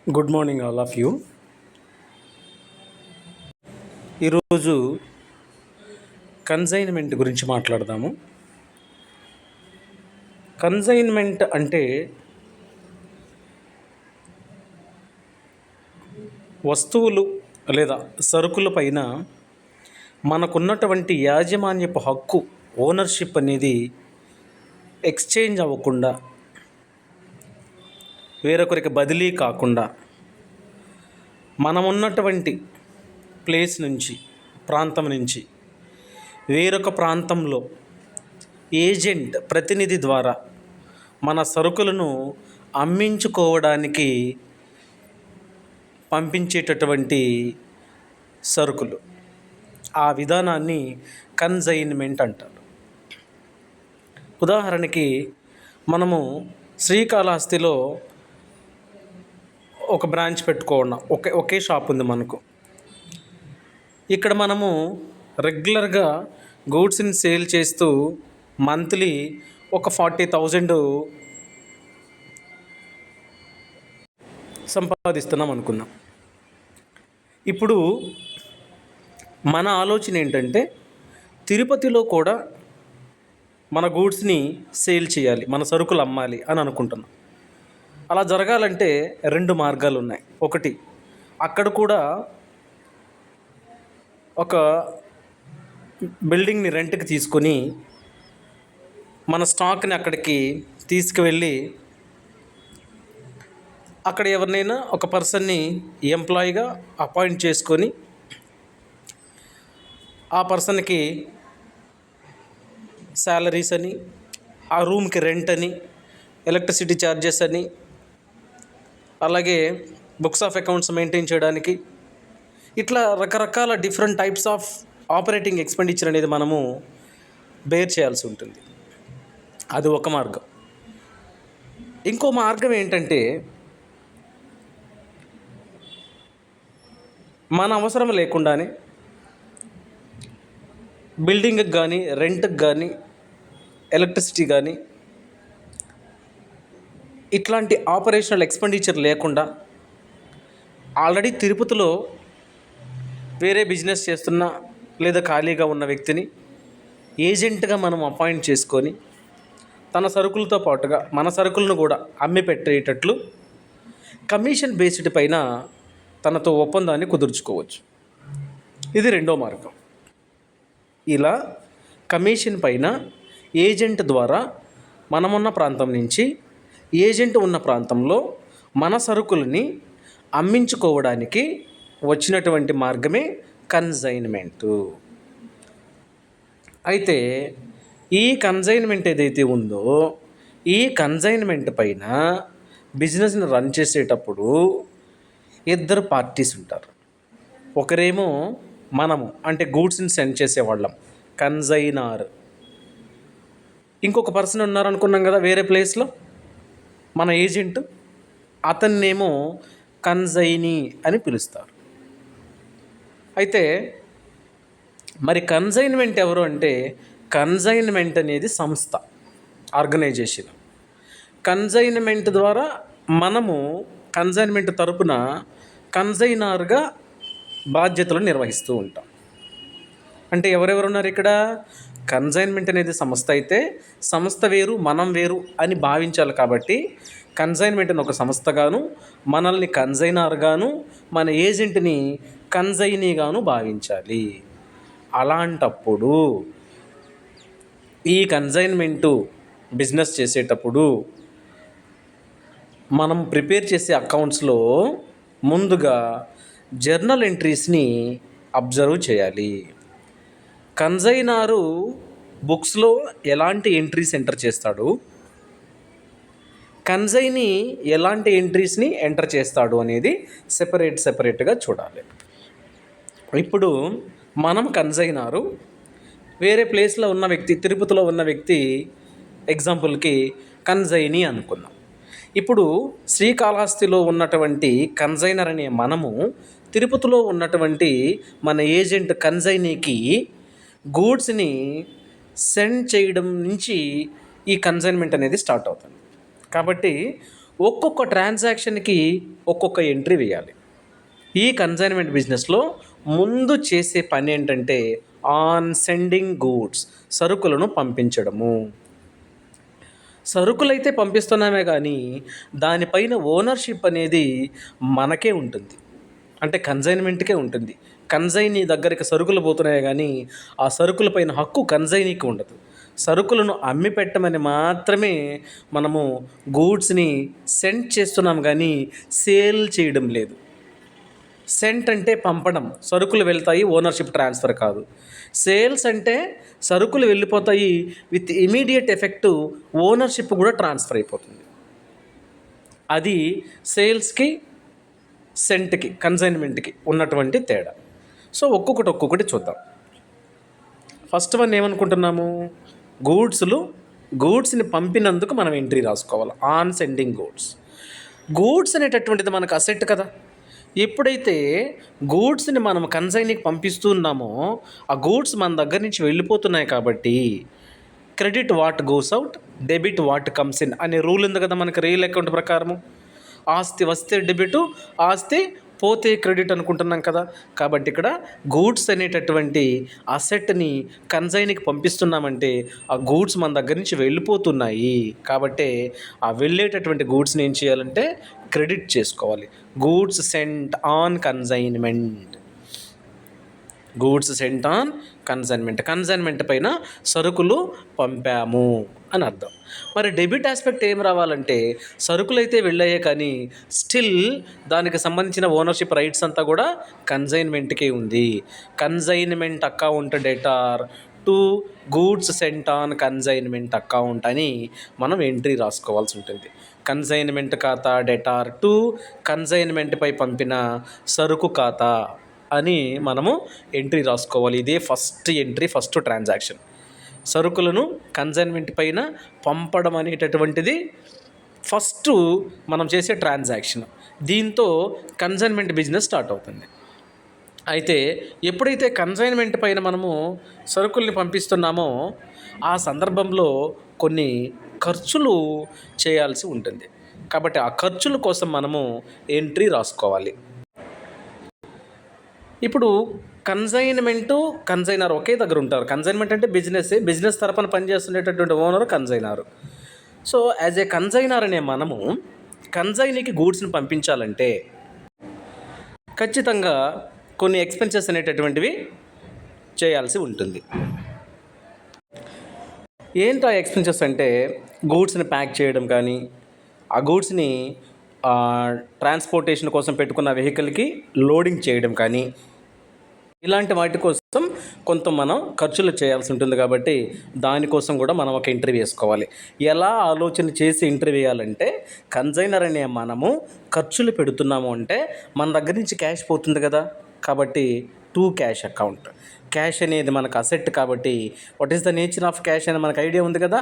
Good morning all of you. ఈరోజు consignment గురించి మాట్లాడదాము. కన్సైన్మెంట్ అంటే వస్తువులు లేదా సరుకుల పైన మనకున్నటువంటి యాజమాన్యపు హక్కు, ఓనర్షిప్ అనేది ఎక్స్చేంజ్ అవ్వకుండా, వేరొకరికి బదిలీ కాకుండా మనమున్నటువంటి ప్లేస్ నుంచి, ప్రాంతం నుంచి వేరొక ప్రాంతంలో ఏజెంట్, ప్రతినిధి ద్వారా మన సరుకులను అమ్మించుకోవడానికి పంపించేటటువంటి సరుకులు, ఆ విధానాన్ని కన్సైన్మెంట్ అంటారు. ఉదాహరణకి మనము శ్రీకాళహస్తిలో ఒక బ్రాంచ్ పెట్టుకోవడం, ఒకే షాప్ ఉంది మనకు. ఇక్కడ మనము రెగ్యులర్గా గూడ్స్ని సేల్ చేస్తూ మంత్లీ ఒక 40,000 సంపాదిస్తున్నాం అనుకుందాం. ఇప్పుడు మన ఆలోచన ఏంటంటే తిరుపతిలో కూడా మన గూడ్స్ని సేల్ చేయాలి, మన సరుకులు అమ్మాలి అని అనుకుంటున్నాం. అలా జరగాలంటే 2 మార్గాలు ఉన్నాయి. ఒకటి, అక్కడ కూడా ఒక బిల్డింగ్ని రెంట్కి తీసుకొని మన స్టాక్ని అక్కడికి తీసుకువెళ్ళి అక్కడ ఎవరినైనా ఒక పర్సన్ని ఎంప్లాయీగా అపాయింట్ చేసుకొని ఆ పర్సన్కి శాలరీస్ అని, ఆ రూమ్కి రెంట్ అని, ఎలక్ట్రిసిటీ ఛార్జెస్ అని, అలాగే బుక్స్ ఆఫ్ అకౌంట్స్ మెయింటైన్ చేయడానికి, ఇట్లా రకరకాల different types of operating expenditure అనేది మనము బేర్ చేయాల్సి ఉంటుంది. అది ఒక మార్గం. ఇంకో మార్గం ఏంటంటే మన అవసరం లేకుండానే బిల్డింగ్కి కానీ, రెంట్కి కానీ, ఎలక్ట్రిసిటీ కానీ, ఇట్లాంటి ఆపరేషనల్ ఎక్స్పెండిచర్ లేకుండా ఆల్రెడీ తిరుపతిలో వేరే బిజినెస్ చేస్తున్న లేదా ఖాళీగా ఉన్న వ్యక్తిని ఏజెంట్గా మనం అపాయింట్ చేసుకొని తన సరుకులతో పాటుగా మన సరుకులను కూడా అమ్మి పెట్టేటట్లు కమిషన్ బేస్డ్ పైన తనతో ఒప్పందాన్ని కుదుర్చుకోవచ్చు. ఇది రెండో మార్గం. ఇలా కమిషన్ పైన ఏజెంట్ ద్వారా మనమున్న ప్రాంతం నుంచి ఏజెంట్ ఉన్న ప్రాంతంలో మన సరుకుల్ని అమ్మించుకోవడానికి వచ్చినటువంటి మార్గమే కన్సైన్మెంటు. అయితే ఈ కన్సైన్మెంట్ ఏదైతే ఉందో, ఈ కన్సైన్మెంట్ పైన బిజినెస్ని రన్ చేసేటప్పుడు 2 పార్టీస్ ఉంటారు. ఒకరేమో మనము, అంటే గూడ్స్ని సెండ్ చేసేవాళ్ళం, కన్సైనర్. ఇంకొక పర్సన్ ఉన్నారనుకున్నాం కదా వేరే ప్లేస్లో, మన ఏజెంట్, అతన్నేమో కన్సైనీ అని పిలుస్తారు. అయితే మరి కన్సైన్మెంట్ ఎవరు అంటే, కన్సైన్మెంట్ అనేది సంస్థ, ఆర్గనైజేషన్. కన్సైన్మెంట్ ద్వారా మనము కన్సైన్మెంట్ తరపున కన్సైనర్గా బాధ్యతలు నిర్వహిస్తూ ఉంటాం. అంటే ఎవరెవరు ఉన్నారు ఇక్కడ? కన్సైన్మెంట్ అనేది సంస్థ అయితే, సంస్థ వేరు మనం వేరు అని భావించాలి. కాబట్టి కన్సైన్మెంట్ని ఒక సంస్థగాను, మనల్ని కన్సైనర్గాను, మన ఏజెంట్ని కన్సైనీగాను భావించాలి. అలాంటప్పుడు ఈ కన్సైన్మెంటు బిజినెస్ చేసేటప్పుడు మనం ప్రిపేర్ చేసే అకౌంట్స్లో ముందుగా జర్నల్ ఎంట్రీస్ని అబ్జర్వ్ చేయాలి. కన్సైనరు బుక్స్లో ఎలాంటి ఎంట్రీస్ ఎంటర్ చేస్తాడు, కన్సైనీ ఎలాంటి ఎంట్రీస్ని ఎంటర్ చేస్తాడు అనేది సెపరేట్గా చూడాలి. ఇప్పుడు మనం కన్సైనరు, వేరే ప్లేస్లో ఉన్న వ్యక్తి, తిరుపతిలో ఉన్న వ్యక్తి ఎగ్జాంపుల్కి కన్సైనీ అనుకుందాం. ఇప్పుడు శ్రీకాళహస్తిలో ఉన్నటువంటి కన్సైనర్ అనే మనము తిరుపతిలో ఉన్నటువంటి మన ఏజెంట్ కన్సైనీకి గూడ్స్ని సెండ్ చేయడం నుంచి ఈ కన్సైన్మెంట్ అనేది స్టార్ట్ అవుతుంది. కాబట్టి ఒక్కొక్క ట్రాన్సాక్షన్కి ఒక్కొక్క ఎంట్రీ వేయాలి. ఈ కన్సైన్మెంట్ బిజినెస్లో ముందు చేసే పని ఏంటంటే ఆన్ సెండింగ్ గూడ్స్, సరుకులను పంపించడము. సరుకులైతే పంపిస్తున్నామే కానీ దానిపైన ఓనర్షిప్ అనేది మనకే ఉంటుంది, అంటే కన్సైన్మెంట్కే ఉంటుంది. కన్సైనీ దగ్గరికి సరుకులు పోతున్నాయి కానీ ఆ సరుకుల పైన హక్కు కన్సైనీకి ఉండదు. సరుకులను అమ్మి పెట్టమని మాత్రమే మనము గూడ్స్ని సెండ్ చేస్తున్నాం కానీ సేల్ చేయడం లేదు. సెంట్ అంటే పంపడం, సరుకులు వెళ్తాయి, ఓనర్షిప్ ట్రాన్స్ఫర్ కాదు. సేల్స్ అంటే సరుకులు వెళ్ళిపోతాయి, విత్ ఇమీడియట్ ఎఫెక్టు ఓనర్షిప్ కూడా ట్రాన్స్ఫర్ అయిపోతుంది. అది సేల్స్కి, సెంట్కి, కన్సైన్మెంట్కి ఉన్నటువంటి తేడా. సో ఒక్కొక్కటి చూద్దాం. ఫస్ట్ వన్ ఏమనుకుంటున్నాము, గూడ్స్ని పంపినందుకు మనం ఎంట్రీ రాసుకోవాలి, ఆన్ సెండింగ్ గూడ్స్. గూడ్స్ అనేటటువంటిది మనకు అసెట్ కదా. ఎప్పుడైతే గూడ్స్ని మనం కన్సైనీకి పంపిస్తున్నామో ఆ గూడ్స్ మన దగ్గర నుంచి వెళ్ళిపోతున్నాయి కాబట్టి credit what goes out, debit what comes in అనే రూల్ ఉంది కదా మనకి రియల్ అకౌంట్ ప్రకారము. ఆస్తి వస్తే డెబిట్, ఆస్తి పోతే క్రెడిట్ అనుకుంటున్నాం కదా. కాబట్టి ఇక్కడ గూడ్స్ అనేటటువంటి అసెట్ని కన్సైనీకి పంపిస్తున్నామంటే ఆ గూడ్స్ మన దగ్గర నుంచి వెళ్ళిపోతున్నాయి కాబట్టి ఆ వెళ్ళేటటువంటి గూడ్స్ని ఏం చేయాలంటే క్రెడిట్ చేసుకోవాలి. Goods sent on consignment, goods sent on consignment, consignment పైన సరుకులు పంపాము అని అర్థం. మరి డెబిట్ ఆస్పెక్ట్ ఏం రావాలంటే సరుకులు అయితే వెళ్ళాయే కానీ స్టిల్ దానికి సంబంధించిన ఓనర్షిప్ రైట్స్ అంతా కూడా కన్సైన్మెంట్కే ఉంది. Consignment account debtor to goods sent on consignment account అని మనం ఎంట్రీ రాసుకోవాల్సి ఉంటుంది. కన్సైన్మెంట్ ఖాతా డెటార్ టు కన్సైన్మెంట్పై పంపిన సరుకు ఖాతా అని మనము ఎంట్రీ రాసుకోవాలి. ఇదే ఫస్ట్ ఎంట్రీ, ఫస్ట్ ట్రాన్సాక్షన్. సరుకులను కన్సైన్మెంట్ పైన పంపడం అనేటటువంటిది ఫస్ట్ మనం చేసే ట్రాన్సాక్షన్. దీంతో కన్సైన్మెంట్ బిజినెస్ స్టార్ట్ అవుతుంది. అయితే ఎప్పుడైతే కన్సైన్మెంట్ పైన మనము సరుకుల్ని పంపిస్తున్నామో ఆ సందర్భంలో కొన్ని ఖర్చులు చేయాల్సి ఉంటుంది. కాబట్టి ఆ ఖర్చుల కోసం మనము ఎంట్రీ రాసుకోవాలి. ఇప్పుడు కన్సైనర్ ఒకే దగ్గర ఉంటారు. కన్సైన్మెంట్ అంటే బిజినెస్ తరపున పనిచేస్తున్నటువంటి owner consignor. So as a consignor అనే మనము కన్సైనీకి గూడ్స్ని పంపించాలంటే ఖచ్చితంగా కొన్ని ఎక్స్పెన్సెస్ అనేటటువంటివి చేయాల్సి ఉంటుంది. ఏంటి ఆ ఎక్స్పెన్సెస్ అంటే గూడ్స్ని ప్యాక్ చేయడం కానీ, ఆ గూడ్స్ని ట్రాన్స్పోర్టేషన్ కోసం పెట్టుకున్న వెహికల్కి లోడింగ్ చేయడం కానీ, ఇలాంటి వాటి కోసం కొంత మనం ఖర్చులు చేయాల్సి ఉంటుంది. కాబట్టి దానికోసం కూడా మనం ఒక ఎంట్రీ వేసుకోవాలి. ఎలా ఆలోచన చేసి ఎంట్రీ వేయాలంటే కన్సైనర్ అనే మనము ఖర్చులు పెడుతున్నాము అంటే మన దగ్గర నుంచి క్యాష్ పోతుంది కదా. కాబట్టి టు క్యాష్ అకౌంట్. క్యాష్ అనేది మనకు అసెట్ కాబట్టి what is the nature of cash అని మనకు ఐడియా ఉంది కదా.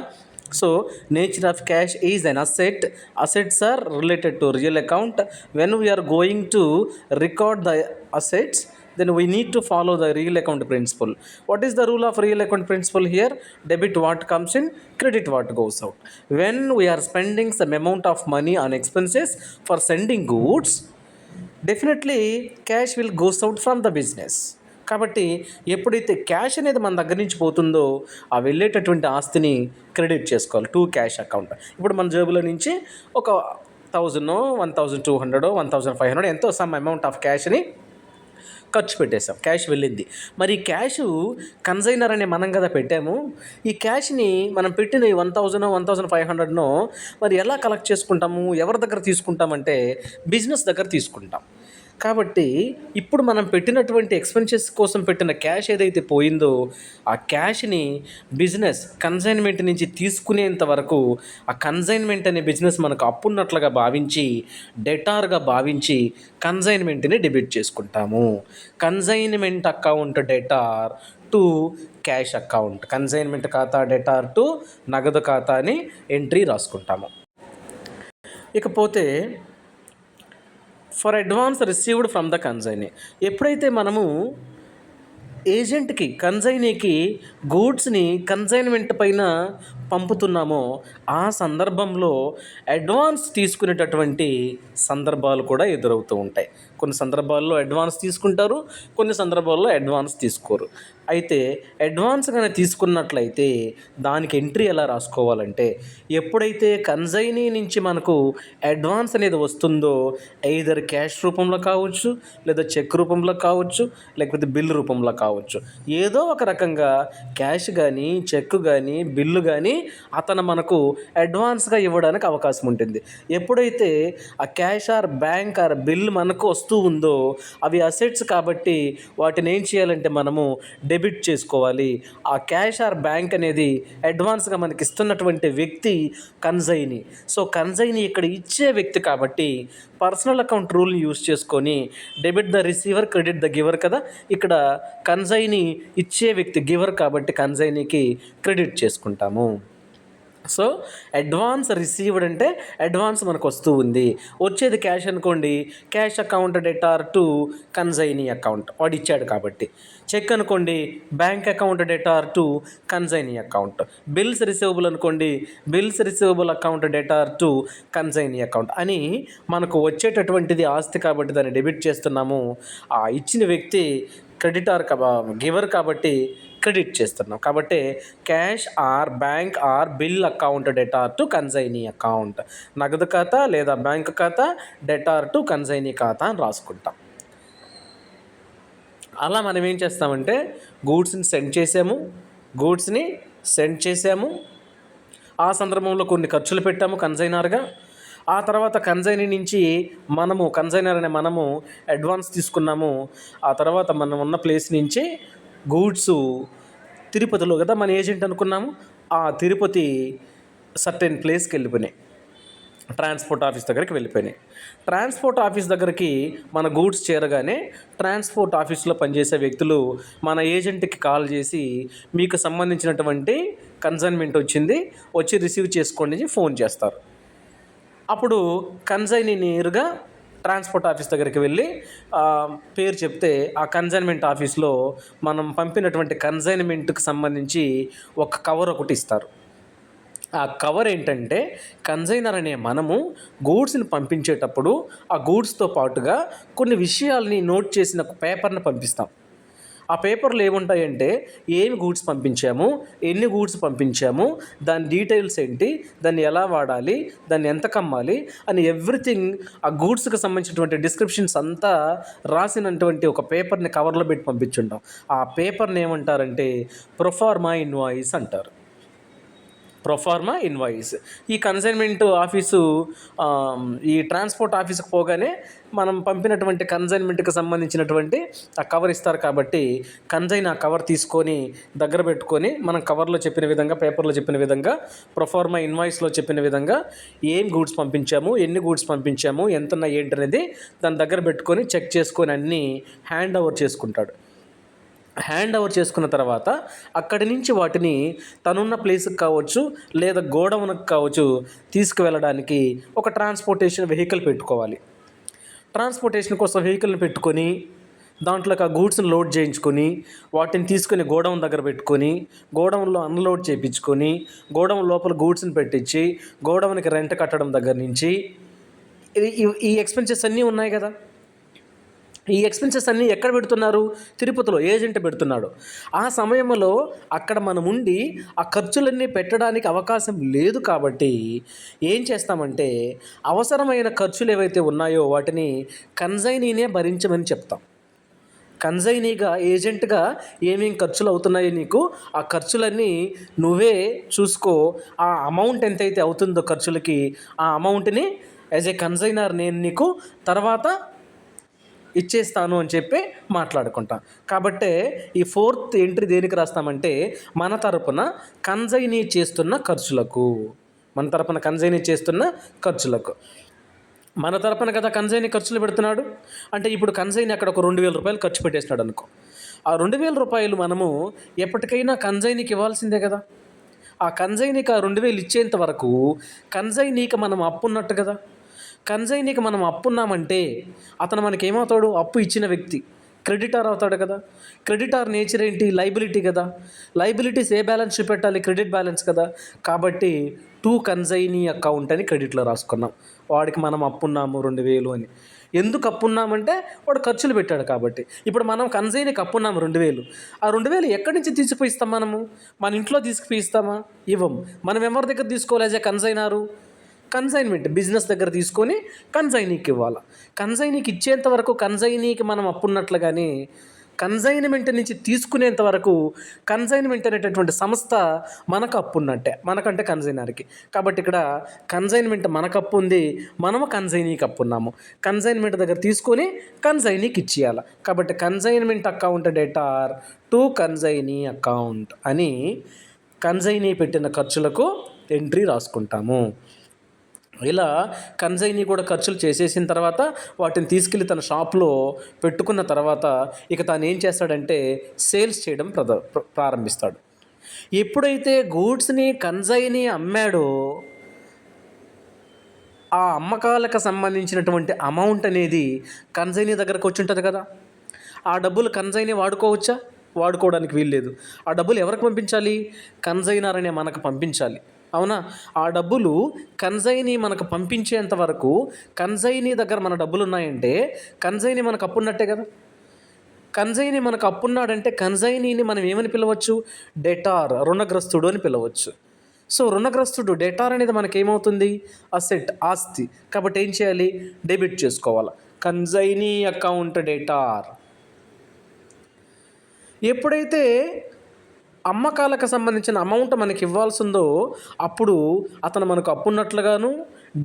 So nature of cash is an asset. Assets are related to real account. When we are going to record the assets, then we need to follow the real account principle. What is the rule of real account principle here? Debit what comes in, credit what goes out. When we are spending some amount of money on expenses for sending goods, definitely cash will goes out from the business. కాబట్టి ఎప్పుడైతే cash అనేది మన దగ్గర నుంచి పోతుందో ఆ వెళ్ళేటటువంటి ఆస్తిని క్రెడిట్ చేసుకోవాలి, టు క్యాష్ అకౌంట్. ఇప్పుడు మన జేబులో నుంచి ఒక 1000, 1200, 1500 ఎంతో సమ్ అమౌంట్ ఆఫ్ క్యాష్ని ఖర్చు పెట్టేసాం, క్యాష్ వెళ్ళింది. మరి క్యాష్ కన్సైనర్ అనే మనం కదా పెట్టాము. ఈ క్యాష్ని మనం పెట్టిన 1000, 1500 మరి ఎలా కలెక్ట్ చేసుకుంటాము, ఎవరి దగ్గర తీసుకుంటామంటే బిజినెస్ దగ్గర తీసుకుంటాం. కాబట్టి ఇప్పుడు మనం పెట్టినటువంటి ఎక్స్పెన్సెస్ కోసం పెట్టిన క్యాష్ ఏదైతే పోయిందో ఆ క్యాష్ని బిజినెస్ కన్సైన్మెంట్ నుంచి తీసుకునేంత వరకు ఆ కన్సైన్మెంట్ అనే బిజినెస్ మనకు అప్పున్నట్లుగా భావించి డెటార్గా భావించి కన్సైన్మెంట్ని డెబిట్ చేసుకుంటాము. Consignment account debtor to cash account. Consignment ఖాతా డెటార్ టు నగదు ఖాతా అని ఎంట్రీ రాసుకుంటాము. ఇకపోతే for advance received from the consignee. ఎప్పుడైతే మనము ఏజెంట్కి కన్సైనీకి గూడ్స్ని కన్సైన్మెంట్ పైన పంపుతున్నామో ఆ సందర్భంలో అడ్వాన్స్ తీసుకునేటటువంటి సందర్భాలు కూడా ఎదురవుతూ ఉంటాయి. కొన్ని సందర్భాల్లో అడ్వాన్స్ తీసుకుంటారు, కొన్ని సందర్భాల్లో అడ్వాన్స్ తీసుకోరు. అయితే అడ్వాన్స్ కానీ తీసుకున్నట్లయితే దానికి ఎంట్రీ ఎలా రాసుకోవాలంటే, ఎప్పుడైతే కన్సైనీ నుంచి మనకు అడ్వాన్స్ అనేది వస్తుందో ఎయిదర్ క్యాష్ రూపంలో కావచ్చు, లేదా చెక్ రూపంలో కావచ్చు, లేకపోతే బిల్ రూపంలో కావచ్చు, ఏదో ఒక రకంగా క్యాష్ కానీ చెక్ కానీ బిల్లు కానీ అతను మనకు అడ్వాన్స్గా ఇవ్వడానికి అవకాశం ఉంటుంది. ఎప్పుడైతే ఆ cash or bank or bill మనకు వస్తూ ఉందో అవి అసెట్స్ కాబట్టి వాటిని ఏం చేయాలంటే మనము డెబిట్ చేసుకోవాలి. ఆ క్యాష్ ఆర్ బ్యాంక్ అనేది అడ్వాన్స్గా మనకి ఇస్తున్నటువంటి వ్యక్తి కన్సైనీ. సో కన్సైనీ ఇక్కడ ఇచ్చే వ్యక్తి కాబట్టి పర్సనల్ అకౌంట్ రూల్ని యూజ్ చేసుకొని debit the receiver credit the giver కదా. ఇక్కడ కన్సైనీ ఇచ్చే వ్యక్తి గివర్ కాబట్టి కన్సైనీకి క్రెడిట్ చేసుకుంటాము. సో అడ్వాన్స్ రిసీవ్డ్ అంటే అడ్వాన్స్ మనకు వస్తూ ఉంది, వచ్చేది క్యాష్ అనుకోండి, cash account debtor to consignee account, వాడు ఇచ్చాడు కాబట్టి. చెక్ అనుకోండి, bank account debtor to consignee account. Bills receivable అనుకోండి, bills receivable account debtor to consignee account అని మనకు వచ్చేటటువంటిది ఆస్తి కాబట్టి దాన్ని డెబిట్ చేస్తున్నాము. ఆ ఇచ్చిన వ్యక్తి క్రెడిటార్ గివర్ కాబట్టి క్రెడిట్ చేస్తున్నాం. కాబట్టి cash or bank or bill account debtor to consignee account, నగదు ఖాతా లేదా బ్యాంక్ ఖాతా డెటార్ టు కన్సైనీ ఖాతా అని రాసుకుంటాం. అలా మనం ఏం చేస్తామంటే గూడ్స్ని సెండ్ చేసాము, ఆ సందర్భంలో కొన్ని ఖర్చులు పెట్టాము కన్సైనర్గా. ఆ తర్వాత కన్సైనీ నుంచి కన్సైనర్ అనే మనము అడ్వాన్స్ తీసుకున్నాము. ఆ తర్వాత మనం ఉన్న ప్లేస్ నుంచి గూడ్స్ తిరుపతిలో కదా మన ఏజెంట్ అనుకున్నాము, ఆ తిరుపతి సర్టెన్ ప్లేస్కి వెళ్ళిపోయినాయి, ట్రాన్స్పోర్ట్ ఆఫీస్ దగ్గరికి వెళ్ళిపోయినాయి. ట్రాన్స్పోర్ట్ ఆఫీస్ దగ్గరికి మన గూడ్స్ చేరగానే ట్రాన్స్పోర్ట్ ఆఫీస్లో పనిచేసే వ్యక్తులు మన ఏజెంట్కి కాల్ చేసి మీకు సంబంధించినటువంటి కన్సైన్మెంట్ వచ్చి రిసీవ్ చేసుకోండి అని ఫోన్ చేస్తారు. అప్పుడు కన్సైనీ నేరుగా ట్రాన్స్పోర్ట్ ఆఫీస్ దగ్గరికి వెళ్ళి పేరు చెప్తే ఆ కన్సైన్మెంట్ ఆఫీస్లో మనం పంపినటువంటి కన్సైన్మెంట్కి సంబంధించి ఒక కవర్ ఒకటి ఇస్తారు. ఆ కవర్ ఏంటంటే కన్సైనర్ అనే మనము గూడ్స్ని పంపించేటప్పుడు ఆ గూడ్స్తో పాటుగా కొన్ని విషయాల్ని నోట్ చేసిన ఒక పేపర్ని పంపిస్తాం. ఆ పేపర్లో ఏముంటాయంటే ఏమి గూడ్స్ పంపించాము, ఎన్ని గూడ్స్ పంపించాము, దాని డీటెయిల్స్ ఏంటి, దాన్ని ఎలా వాడాలి, దాన్ని ఎంత కమ్మాలి అని ఎవ్రీథింగ్ ఆ గూడ్స్కి సంబంధించినటువంటి డిస్క్రిప్షన్స్ అంతా రాసినటువంటి ఒక పేపర్ని కవర్లో పెట్టి పంపించుంటాం. ఆ పేపర్ని ఏమంటారంటే ప్రొఫార్మా ఇన్వాయిస్ అంటారు. Proforma invoice. ఈ కన్సైన్మెంట్ ఆఫీసు ఈ ట్రాన్స్పోర్ట్ ఆఫీస్కి పోగానే మనం పంపినటువంటి కన్సైన్మెంట్కి సంబంధించినటువంటి ఆ కవర్ ఇస్తారు కాబట్టి కన్సైన్ ఆ కవర్ తీసుకొని దగ్గర పెట్టుకొని మనం కవర్లో చెప్పిన విధంగా పేపర్లో చెప్పిన విధంగా ప్రొఫార్మా ఇన్వాయిస్లో చెప్పిన విధంగా ఏం గూడ్స్ పంపించాము, ఎన్ని గూడ్స్ పంపించాము, ఎంత ఉన్నాయి ఏంటి అనేది దాని దగ్గర పెట్టుకొని చెక్ చేసుకొని అన్నీ హ్యాండ్ ఓవర్ చేసుకుంటాడు. హ్యాండ్ ఓవర్ చేసుకున్న తర్వాత అక్కడి నుంచి వాటిని తనున్న ప్లేస్కి కావచ్చు లేదా గోడౌన్కి కావచ్చు తీసుకువెళ్ళడానికి ఒక ట్రాన్స్పోర్టేషన్ వెహికల్ పెట్టుకోవాలి. ట్రాన్స్పోర్టేషన్ కోసం వెహికల్ని పెట్టుకొని దాంట్లోకి ఆ గూడ్స్ని లోడ్ చేయించుకొని వాటిని తీసుకొని గోడౌన్ దగ్గర పెట్టుకొని గోడౌన్లో అన్లోడ్ చేయించుకొని గోడౌన్ లోపల గూడ్స్ని పెట్టించి గోడౌన్కి రెంట్ కట్టడం దగ్గర నుంచి ఈ ఎక్స్పెన్సెస్ అన్నీ ఉన్నాయి కదా. ఈ ఎక్స్పెన్సెస్ అన్నీ ఎక్కడ పెడుతున్నారు? తిరుపతిలో ఏజెంట్ పెడుతున్నాడు. ఆ సమయంలో అక్కడ మనం ఉండి ఆ ఖర్చులన్నీ పెట్టడానికి అవకాశం లేదు కాబట్టి ఏం చేస్తామంటే అవసరమైన ఖర్చులు ఏవైతే ఉన్నాయో వాటిని కన్సైనీనే భరించమని చెప్తాం. కన్సైనీగా ఏజెంట్గా ఏమేం ఖర్చులు అవుతున్నాయో నీకు ఆ ఖర్చులన్నీ నువ్వే చూసుకో, ఆ అమౌంట్ ఎంతైతే అవుతుందో ఖర్చులకి ఆ అమౌంట్ని యాజ్ ఏ కన్సైనర్ నేను నీకు తర్వాత ఇచ్చేస్తాను అని చెప్పి మాట్లాడుకుంటాం. కాబట్టి ఈ ఫోర్త్ ఎంట్రీ దేనికి రాస్తామంటే మన తరపున కన్సైనీ చేస్తున్న ఖర్చులకు, మన తరపున కదా కన్సైనీ ఖర్చులు పెడుతున్నాడు. అంటే ఇప్పుడు కన్సైనీ అక్కడ ఒక 2,000 రూపాయలు ఖర్చు పెట్టేసినాడు అనుకో, ఆ 2,000 రూపాయలు మనము ఎప్పటికైనా కన్సైనీకి ఇవ్వాల్సిందే కదా. ఆ కన్సైనీకి ఆ 2,000 ఇచ్చేంత వరకు కన్సైనీకి మనం అప్పున్నట్టు కదా. కన్సైనీకి మనం అప్పున్నామంటే అతను మనకేమవుతాడు? అప్పు ఇచ్చిన వ్యక్తి. క్రెడిటార్ అవుతాడు కదా. క్రెడిటార్ నేచర్ ఏంటి? లైబిలిటీ కదా. లైబిలిటీస్ ఏ బ్యాలెన్స్ చూపెట్టాలి? క్రెడిట్ బ్యాలెన్స్ కదా. కాబట్టి టు కన్సైనీ అకౌంట్ అని క్రెడిట్లో రాసుకున్నాం. వాడికి మనం అప్పున్నాము 2,000 అని. ఎందుకు అప్పున్నామంటే వాడు ఖర్చులు పెట్టాడు కాబట్టి. ఇప్పుడు మనం కన్సైనీకి అప్పున్నాము 2,000. ఆ 2,000 ఎక్కడి నుంచి తీసుకుపోయి ఇస్తాం మనము? మన ఇంట్లో తీసుకుపోయి ఇస్తామా? ఇవ్వం. మనం ఎవరి దగ్గర తీసుకోవాలి? యాజ్ ఏ కన్సైనరు కన్సైన్మెంట్ బిజినెస్ దగ్గర తీసుకొని కన్సైనీకి ఇవ్వాలి. కన్సైనీకి ఇచ్చేంత వరకు కన్సైనీకి మనం అప్పున్నట్లుగానే కన్సైన్మెంట్ నుంచి తీసుకునేంత వరకు కన్సైన్మెంట్ అనేటటువంటి సంస్థ మనకు అప్పు ఉన్నట్టే, మనకంటే కన్సైనర్కి. కాబట్టి ఇక్కడ కన్సైన్మెంట్ మనకు అప్పు ఉంది, మనము కన్సైనీకి అప్పు ఉన్నాము. కన్సైన్మెంట్ దగ్గర తీసుకొని కన్సైనీకి ఇచ్చేయాలి. కాబట్టి consignment account debtor to consignee account అని కన్సైనీ పెట్టిన ఖర్చులకు ఎంట్రీ రాసుకుంటాము. ఇలా కన్సైనీ కూడా ఖర్చులు చేసేసిన తర్వాత వాటిని తీసుకెళ్ళి తన షాప్లో పెట్టుకున్న తర్వాత ఇక తాను ఏం చేస్తాడంటే సేల్స్ చేయడం ప్రారంభిస్తాడు. ఎప్పుడైతే గూడ్స్ని కన్సైనీ అమ్మాడో ఆ అమ్మకాలకు సంబంధించినటువంటి అమౌంట్ అనేది కన్సైనీ దగ్గరకు వచ్చి ఉంటుంది కదా. ఆ డబ్బులు కన్సైనీ వాడుకోవచ్చా? వాడుకోవడానికి వీల్లేదు. ఆ డబ్బులు ఎవరికి పంపించాలి? కన్సైనర్ అనే మనకు పంపించాలి. అవునా? ఆ డబ్బులు కన్సైనీ మనకు పంపించేంత వరకు కన్సైనీ దగ్గర మన డబ్బులు ఉన్నాయంటే కన్సైనీ మనకు అప్పున్నట్టే కదా. కన్సైనీ మనకు అప్పున్నాడంటే కన్సైనీని మనం ఏమని పిలవచ్చు? డెటార్, రుణగ్రస్తుడు అని పిలవచ్చు. సో రుణగ్రస్తుడు డెటార్ అనేది మనకేమవుతుంది? అసెట్, ఆస్తి. కాబట్టి ఏం చేయాలి? డెబిట్ చేసుకోవాలి. Consignee account debtor. ఎప్పుడైతే అమ్మకాలకు సంబంధించిన అమౌంట్ మనకి ఇవ్వాల్సిందో అప్పుడు అతను మనకు అప్పున్నట్లుగాను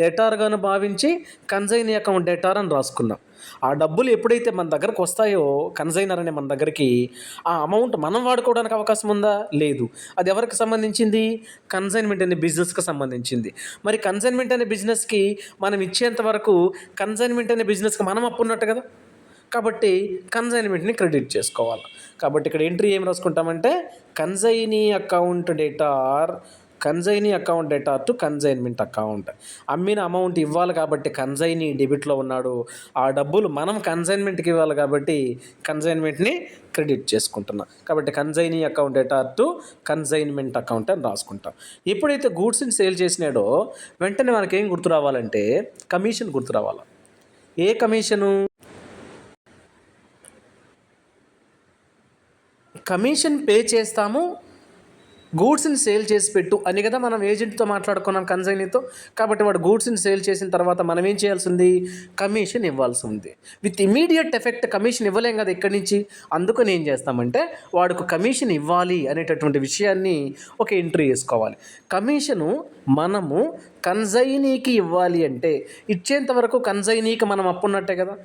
డెటార్గాను భావించి కన్సైనీ అకౌంట్ డెటార్ అని రాసుకున్నాం. ఆ డబ్బులు ఎప్పుడైతే మన దగ్గరకు వస్తాయో కన్సైనర్ అనే మన దగ్గరికి, ఆ అమౌంట్ మనం వాడుకోవడానికి అవకాశం ఉందా? లేదు. అది ఎవరికి సంబంధించింది? కన్సైన్మెంట్ అనే బిజినెస్కి సంబంధించింది. మరి కన్సైన్మెంట్ అనే బిజినెస్కి మనం ఇచ్చేంత వరకు కన్సైన్మెంట్ అనే బిజినెస్కి మనం అప్పున్నట్టు కదా. కాబట్టి కన్సైన్మెంట్ని క్రెడిట్ చేసుకోవాలి. కాబట్టి ఇక్కడ ఎంట్రీ ఏం రాసుకుంటామంటే consignee account debtor, consignee account debtor to consignment account. అమ్మిన అమౌంట్ ఇవ్వాలి కాబట్టి కన్సైనీ డెబిట్లో ఉన్నాడు. ఆ డబ్బులు మనం కన్సైన్మెంట్కి ఇవ్వాలి కాబట్టి కన్సైన్మెంట్ని క్రెడిట్ చేసుకుంటున్నాం. కాబట్టి consignee account debtor to consignment account అని రాసుకుంటాం. ఎప్పుడైతే గూడ్స్ని సేల్ చేసినాడో వెంటనే మనకేం గుర్తు రావాలంటే కమిషన్ గుర్తు రావాలి. ఏ కమిషను? కమిషన్ పే చేస్తాము, గూడ్స్ని సేల్ చేసి పెట్టు అని కదా మనం ఏజెంట్తో మాట్లాడుకున్నాం కన్సైనీతో. కాబట్టి వాడు గూడ్స్ని సేల్ చేసిన తర్వాత మనం ఏం చేయాల్సి ఉంది? కమిషన్ ఇవ్వాల్సి ఉంది. విత్ ఇమీడియట్ ఎఫెక్ట్ కమిషన్ ఇవ్వలేం కదా ఇక్కడి నుంచి. అందుకని ఏం చేస్తామంటే వాడికి కమిషన్ ఇవ్వాలి అనేటటువంటి విషయాన్ని ఒక ఎంట్రీ వేసుకోవాలి. కమిషను మనము కన్సైనీకి ఇవ్వాలి అంటే ఇచ్చేంత వరకు కన్సైనీకి మనం అప్పున్నట్టే కదా.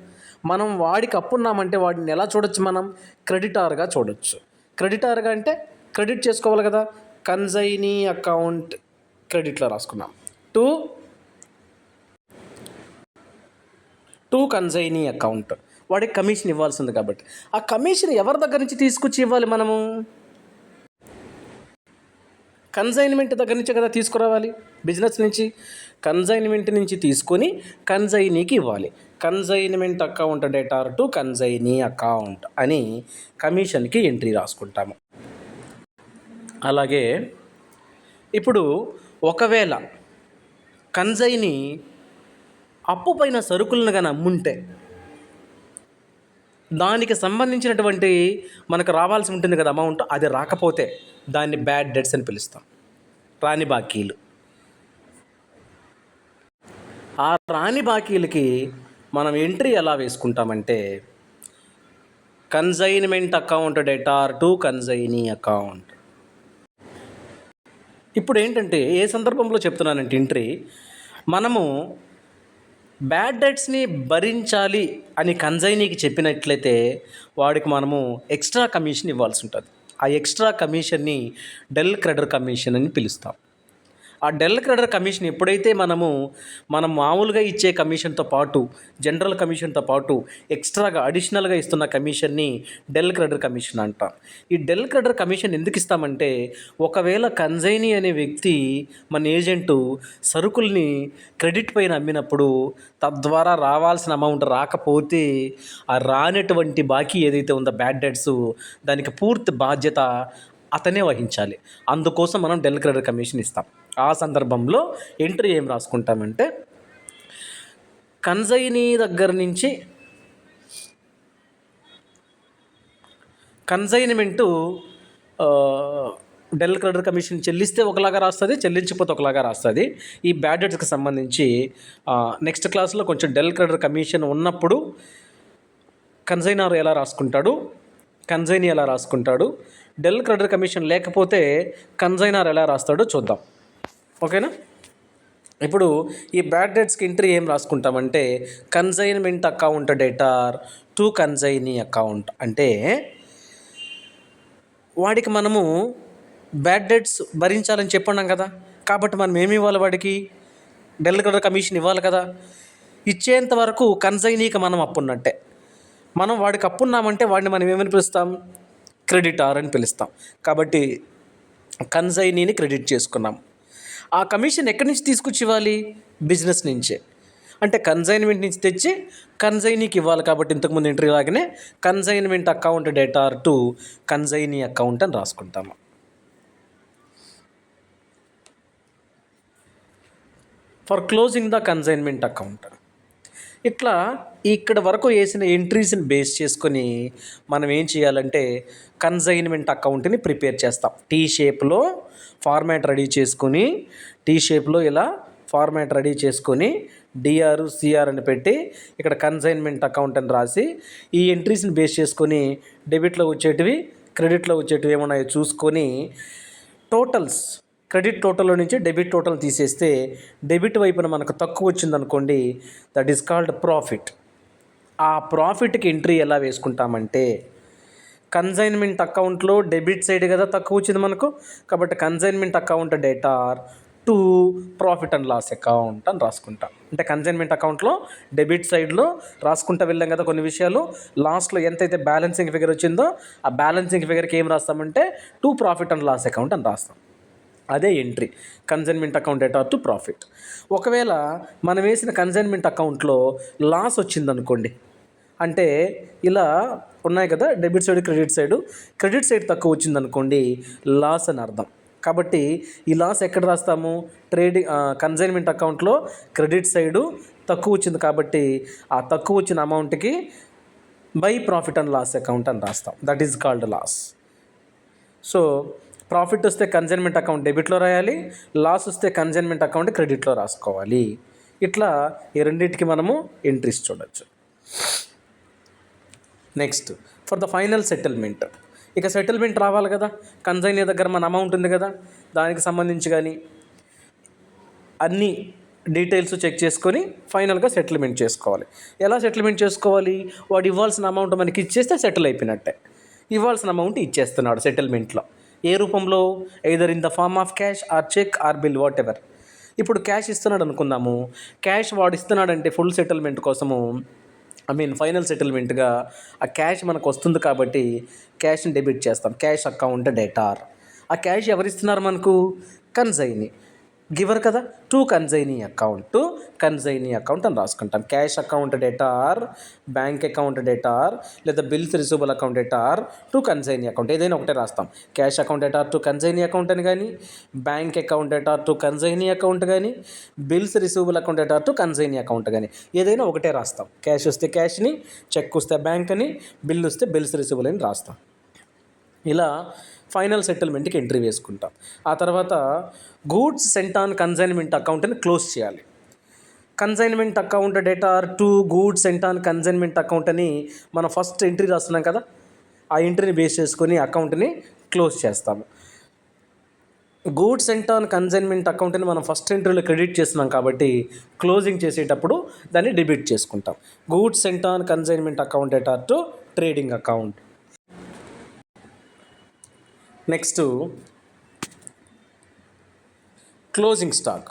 మనం వాడికి అప్పున్నామంటే వాడిని ఎలా చూడొచ్చు? మనం క్రెడిటార్గా చూడొచ్చు. క్రెడిటార్గా అంటే క్రెడిట్ చేసుకోవాలి కదా. కన్సైనీ అకౌంట్ క్రెడిట్లో రాసుకున్నాం. To consignee account. వాడికి కమిషన్ ఇవ్వాల్సింది కాబట్టి ఆ కమిషన్ ఎవరి దగ్గర నుంచి తీసుకొచ్చి ఇవ్వాలి? మనము కన్సైన్మెంట్ దగ్గర నుంచి కదా తీసుకురావాలి. బిజినెస్ నుంచి కన్సైన్మెంట్ నుంచి తీసుకొని కన్సైనీకి ఇవ్వాలి. Consignment account debtor to consignee account అని కమిషన్కి ఎంట్రీ రాసుకుంటాము. అలాగే ఇప్పుడు ఒకవేళ కన్సైనీ అప్పు పైన సరుకులను కానీ అమ్ముంటే దానికి సంబంధించినటువంటి మనకు రావాల్సి ఉంటుంది కదా అమౌంట్, అది రాకపోతే దాన్ని బ్యాడ్ డెట్స్ అని పిలుస్తాం. రాని బాకీలు. ఆ రాని బాకీలకి మనం ఎంట్రీ ఎలా వేసుకుంటామంటే consignment account debtor to consignee account. ఇప్పుడు ఏంటంటే ఏ సందర్భంలో చెప్తున్నానంటే ఎంట్రీ మనము బ్యాడ్ డెట్స్ని భరించాలి అని కన్సైనీకి చెప్పినట్లయితే వాడికి మనము ఎక్స్ట్రా కమిషన్ ఇవ్వాల్సి ఉంటుంది. ఆ ఎక్స్ట్రా కమిషన్ని డెల్ క్రెడిటర్ కమిషన్ అని పిలుస్తాం. ఆ డెల్ క్రెడిటర్ కమిషన్ ఎప్పుడైతే మనం మామూలుగా ఇచ్చే కమిషన్తో పాటు, జనరల్ కమిషన్తో పాటు ఎక్స్ట్రాగా అడిషనల్గా ఇస్తున్న కమిషన్ని డెల్ క్రెడిటర్ కమిషన్ అంటాం. ఈ డెల్ క్రెడిటర్ కమిషన్ ఎందుకు ఇస్తామంటే, ఒకవేళ కన్సైనీ అనే వ్యక్తి మన ఏజెంటు సరుకుల్ని క్రెడిట్ పైన అమ్మినప్పుడు తద్వారా రావాల్సిన అమౌంట్ రాకపోతే ఆ రానటువంటి బాకీ ఏదైతే ఉందో బ్యాడ్ డెట్స్, దానికి పూర్తి బాధ్యత అతనే వహించాలి. అందుకోసం మనం డెల్ క్రెడిటర్ కమిషన్ ఇస్తాం. ఆ సందర్భంలో ఎంట్రీ ఏం రాసుకుంటామంటే, కన్సైనీ దగ్గర నుంచి కన్సైన్మెంటు డెల్ క్రెడిటర్ కమిషన్ చెల్లిస్తే ఒకలాగా రాస్తుంది, చెల్లించకపోతే ఒకలాగా రాస్తుంది. ఈ బ్యాడ్ డెట్స్కి సంబంధించి నెక్స్ట్ క్లాస్లో కొంచెం డెల్ క్రెడిటర్ కమిషన్ ఉన్నప్పుడు కన్సైనర్ ఎలా రాసుకుంటాడు, కన్సైనీ ఎలా రాసుకుంటాడు, డెల్ క్రెడిటర్ కమిషన్ లేకపోతే కన్సైనర్ ఎలా రాస్తాడో చూద్దాం. ఓకేనా? ఇప్పుడు ఈ బ్యాడ్ డెట్స్కి ఎంట్రీ ఏం రాసుకుంటామంటే, consignment account debtor to consignee account. అంటే వాడికి మనము బ్యాడ్ డెట్స్ భరించాలని చెప్పన్నాం కదా, కాబట్టి మనం ఏమి ఇవ్వాలి, వాడికి డెల్ క్రెడిటర్ కమిషన్ ఇవ్వాలి కదా. ఇచ్చేంత వరకు కన్సైనీకి మనం అప్పున్నట్టే. మనం వాడికి అప్పున్నామంటే వాడిని మనం ఏమని పిలుస్తాం, క్రెడిటార్ అని పిలుస్తాం. కాబట్టి కన్సైనీని క్రెడిట్ చేసుకున్నాం. ఆ కమిషన్ ఎక్కడి నుంచి తీసుకొచ్చి ఇవ్వాలి, బిజినెస్ నుంచే. అంటే కన్సైన్మెంట్ నుంచి తెచ్చి కన్సైనీకి ఇవ్వాలి. కాబట్టి ఇంతకుముందు ఎంట్రీ లాగానే consignment account debtor to consignee account అని రాసుకుంటాము. For closing the consignment account. ఇట్లా ఇక్కడ వరకు వేసిన ఎంట్రీస్ని బేస్ చేసుకొని మనం ఏం చేయాలంటే కన్సైన్మెంట్ అకౌంట్ని ప్రిపేర్ చేస్తాం. టీ షేప్లో ఫార్మాట్ రెడీ చేసుకొని, టీ షేప్లో ఇలా ఫార్మాట్ రెడీ చేసుకొని డిఆర్ సిఆర్ అని పెట్టి ఇక్కడ కన్సైన్మెంట్ అకౌంట్ అని రాసి ఈ ఎంట్రీస్ని బేస్ చేసుకొని డెబిట్లో వచ్చేటివి, క్రెడిట్లో వచ్చేటివి ఏమున్నాయో చూసుకొని టోటల్స్, క్రెడిట్ టోటల్లో నుంచి డెబిట్ టోటల్ తీసేస్తే డెబిట్ వైపున మనకు తక్కువ వచ్చిందనుకోండి, దట్ ఈస్ కాల్డ్ ప్రాఫిట్. ఆ ప్రాఫిట్కి ఎంట్రీ ఎలా వేసుకుంటామంటే, కన్సైన్మెంట్ అకౌంట్లో డెబిట్ సైడ్ కదా తక్కువ వచ్చింది మనకు, కాబట్టి consignment account debtor to profit and loss account అని రాసుకుంటాం. అంటే కన్సైన్మెంట్ అకౌంట్లో డెబిట్ సైడ్లో రాసుకుంటూ వెళ్ళాం కదా కొన్ని విషయాలు, లాస్ట్లో ఎంతైతే బ్యాలెన్సింగ్ ఫిగర్ వచ్చిందో ఆ బ్యాలెన్సింగ్ ఫిగర్కి ఏం రాస్తామంటే to profit and loss account అని రాస్తాం. అదే entry, consignment account debtor to profit. ఒకవేళ మనం వేసిన కన్సైన్మెంట్ అకౌంట్లో లాస్ వచ్చిందనుకోండి, అంటే ఇలా ఉన్నాయి కదా డెబిట్ సైడ్ క్రెడిట్ సైడ్ తక్కువ వచ్చిందనుకోండి, లాస్ అని అర్థం. కాబట్టి ఈ లాస్ ఎక్కడ రాస్తాము, కన్సైన్మెంట్ అకౌంట్లో క్రెడిట్ సైడు తక్కువ వచ్చింది కాబట్టి ఆ తక్కువ వచ్చిన అమౌంట్కి by profit and loss account అని రాస్తాం. That is called loss. So profit వస్తే కన్సైన్మెంట్ అకౌంట్ డెబిట్లో రాయాలి, లాస్ వస్తే కన్సైన్మెంట్ అకౌంట్ క్రెడిట్లో రాసుకోవాలి. ఇట్లా ఈ రెండింటికి మనము ఎంట్రీస్ చూడొచ్చు. Next for the final settlement. ఇక సెటిల్మెంట్ రావాలి కదా, కన్సైనీ దగ్గర మన అమౌంట్ ఉంది కదా, దానికి సంబంధించి కానీ అన్ని డీటెయిల్స్ చెక్ చేసుకొని ఫైనల్గా సెటిల్మెంట్ చేసుకోవాలి. ఎలా సెటిల్మెంట్ చేసుకోవాలి, వాడు ఇవ్వాల్సిన అమౌంట్ మనకి ఇచ్చేస్తే సెటిల్ అయిపోయినట్టే. ఇవ్వాల్సిన అమౌంట్ ఇచ్చేస్తున్నాడు సెటిల్మెంట్లో. ఏ రూపంలో, either in the form of cash or cheque or bill, whatever. ఇప్పుడు క్యాష్ ఇస్తున్నాడు అనుకుందాము, క్యాష్ వాడు ఇస్తున్నాడంటే ఫుల్ సెటిల్మెంట్ కోసము, ఫైనల్ సెటిల్మెంట్గా ఆ క్యాష్ మనకు వస్తుంది కాబట్టి క్యాష్ని డెబిట్ చేస్తాం. Cash account debtor. ఆ క్యాష్ ఎవరిస్తున్నారు మనకు, కన్సైనీ, గివర్ కదా, టు కన్సైనీ అకౌంట్ అని రాసుకుంటాం. Cash account debtor, bank account debtor, లేదా bills receivable account debtor to consignee account, ఏదైనా ఒకటే రాస్తాం. Cash account debtor to consignee account అని కానీ, bank account debtor to consignee account కానీ, bills receivable account debtor to consignee account కానీ, ఏదైనా ఒకటే రాస్తాం. క్యాష్ వస్తే క్యాష్ని, చెక్ వస్తే బ్యాంక్ అని, బిల్ వస్తే బిల్స్ రిసీవబుల్ అని రాస్తాం. ఇలా ఫైనల్ సెటిల్మెంట్కి ఎంట్రీ వేసుకుంటాం. ఆ తర్వాత గూడ్స్ సెంట్ ఆన్ కన్సైన్మెంట్ అకౌంట్ని క్లోజ్ చేయాలి. Consignment account debtor to goods sent on consignment account అని మనం ఫస్ట్ ఎంట్రీ రాస్తున్నాం కదా, ఆ ఎంట్రీని బేస్ చేసుకొని అకౌంట్ని క్లోజ్ చేస్తాము. గూడ్స్ సెంట్ ఆన్ కన్సైన్మెంట్ అకౌంట్ని మనం ఫస్ట్ ఎంట్రీలో క్రెడిట్ చేస్తున్నాం కాబట్టి క్లోజింగ్ చేసేటప్పుడు దాన్ని డెబిట్ చేసుకుంటాం. Goods sent on consignment account debtor to trading account. Next closing stock.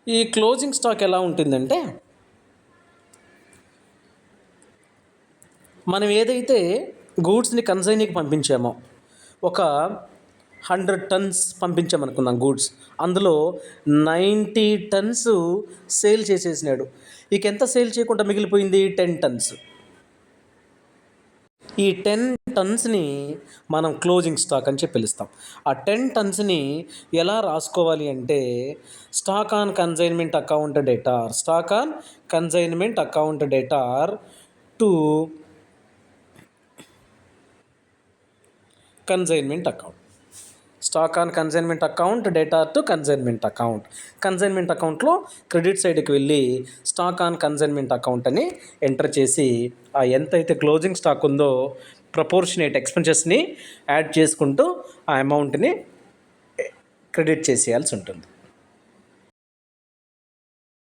ఈ క్లోజింగ్ స్టాక్ ఎలా ఉంటుందంటే, మనం ఏదైతే గూడ్స్ని కన్సైనీకి పంపించామో, ఒక 100 టన్స్ పంపించామనుకుందాం గూడ్స్, అందులో 90 టన్స్ సేల్ చేసేసినాడు. ఇక ఎంత సేల్ చేయకుండా మిగిలిపోయింది? 10 టన్స్. ఈ 10 టన్స్ని మనం క్లోజింగ్ స్టాక్ అని చెప్పి పిలుస్తాం. ఆ 10 టన్స్ని ఎలా రాసుకోవాలి అంటే, stock on consignment account debtor to consignment account. Stock on consignment account debtor to consignment account. Consignment అకౌంట్లో క్రెడిట్ సైడ్కి వెళ్ళి స్టాక్ ఆన్ కన్సైన్మెంట్ అకౌంట్ అని ఎంటర్ చేసి, ఆ ఎంతైతే క్లోజింగ్ స్టాక్ ఉందో ప్రపోర్షనేట్ ఎక్స్పెన్సెస్ని యాడ్ చేసుకుంటూ ఆ అమౌంట్ని క్రెడిట్ చేసేయాల్సి ఉంటుంది.